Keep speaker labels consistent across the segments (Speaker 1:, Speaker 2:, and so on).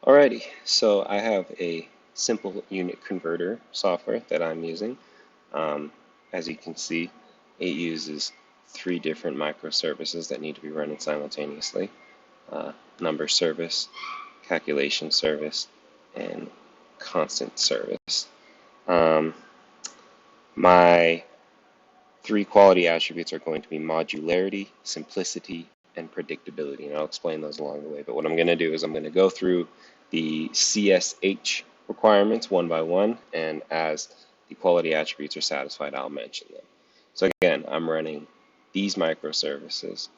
Speaker 1: Alrighty, so I have a simple unit converter software that I'm using. As you can see, it uses three different microservices that need to be running simultaneously. Number service, calculation service, and constant service. My three quality attributes are going to be modularity, simplicity, and predictability, and I'll explain those along the way. But what I'm going to do is I'm going to go through the CSH requirements one by one, and as the quality attributes are satisfied, I'll mention them. So again, I'm running these microservices,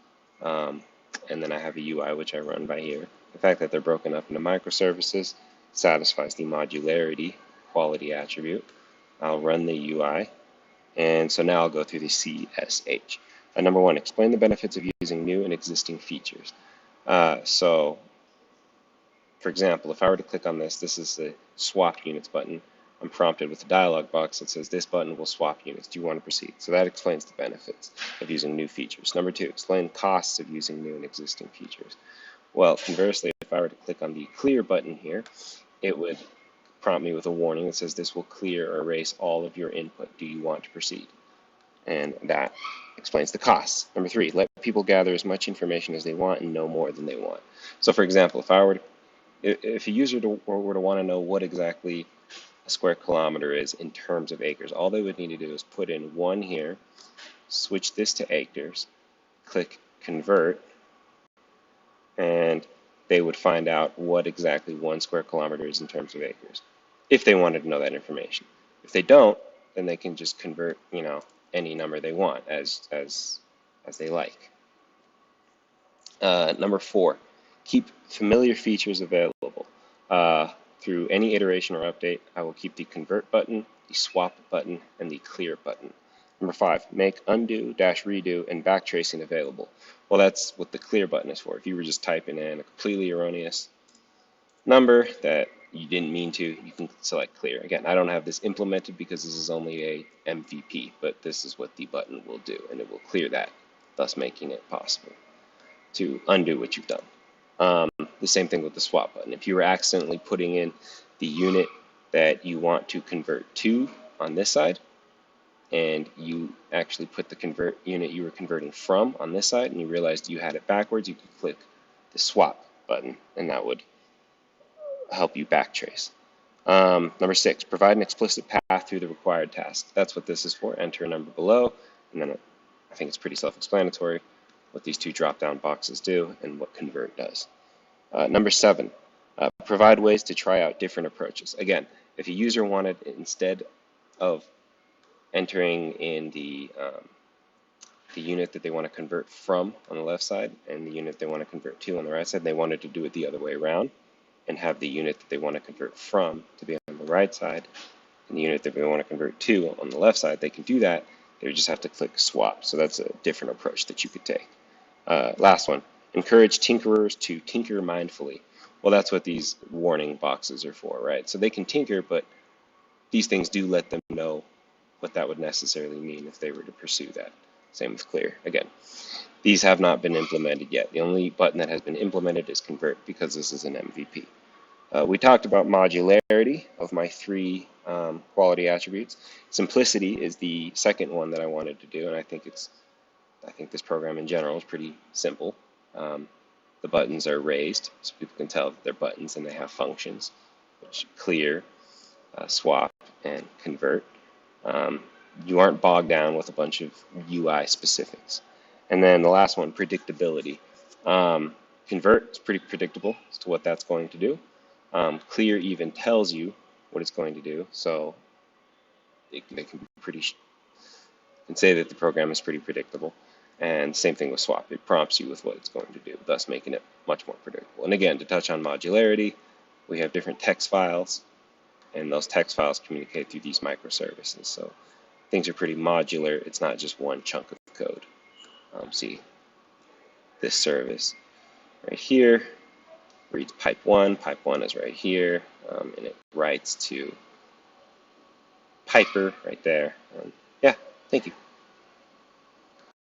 Speaker 1: and then I have a UI which I run by here. The fact that they're broken up into microservices satisfies the modularity quality attribute. I'll run the UI. And so now I'll go through the CSH. Number one, explain the benefits of using new and existing features. So, for example, if I were to click on this is the swap units button. I'm prompted with a dialog box that says this button will swap units. Do you want to proceed? So that explains the benefits of using new features. Number two, explain costs of using new and existing features. Well, conversely, if I were to click on the clear button here, it would prompt me with a warning that says this will clear or erase all of your input. Do you want to proceed? And that explains the costs. Number three, let people gather as much information as they want and no more than they want. So for example, if a user were to want to know what exactly a square kilometer is in terms of acres, all they would need to do is put in 1 here, switch this to acres, click convert, and they would find out what exactly 1 square kilometer is in terms of acres, if they wanted to know that information. If they don't, then they can just convert, any number they want as they like. Number 4, keep familiar features available. Through any iteration or update, I will keep the convert button, the swap button, and the clear button. Number 5, make undo, redo, and backtracing available. Well, that's what the clear button is for. If you were just typing in a completely erroneous number that you didn't mean to, you can select clear. Again, I don't have this implemented because this is only a MVP, but this is what the button will do, and it will clear that, thus making it possible to undo what you've done. The same thing with the swap button. If you were accidentally putting in the unit that you want to convert to on this side, and you actually put the convert unit you were converting from on this side, and you realized you had it backwards, you could click the swap button, and that would help you backtrace. Number 6, provide an explicit path through the required task. That's what this is for. Enter a number below, and then I think it's pretty self-explanatory what these two drop-down boxes do and what convert does. Number 7, provide ways to try out different approaches. Again, if a user wanted, instead of entering in the unit that they want to convert from on the left side and the unit they want to convert to on the right side, they wanted to do it the other way around and have the unit that they want to convert from to be on the right side and the unit that they want to convert to on the left side, they can do that. They just have to click swap. So that's a different approach that you could take. Last one, encourage tinkerers to tinker mindfully. Well, that's what these warning boxes are for, right? So they can tinker, but these things do let them know what that would necessarily mean if they were to pursue that. Same with clear. Again, these have not been implemented yet. The only button that has been implemented is convert because this is an MVP. We talked about modularity of my 3 quality attributes. Simplicity is the second one that I wanted to do, and I think this program in general is pretty simple. The buttons are raised, so people can tell that they're buttons and they have functions, which clear, swap, and convert. You aren't bogged down with a bunch of UI specifics. And then the last one, predictability. Convert is pretty predictable as to what that's going to do. Clear even tells you what it's going to do, so they can say that the program is pretty predictable. And same thing with swap. It prompts you with what it's going to do, thus making it much more predictable. And again, to touch on modularity, we have different text files, and those text files communicate through these microservices. So things are pretty modular. It's not just one chunk of code. See this service right here reads pipe 1. Pipe 1 is right here, and it writes to Piper right there. Yeah, thank you.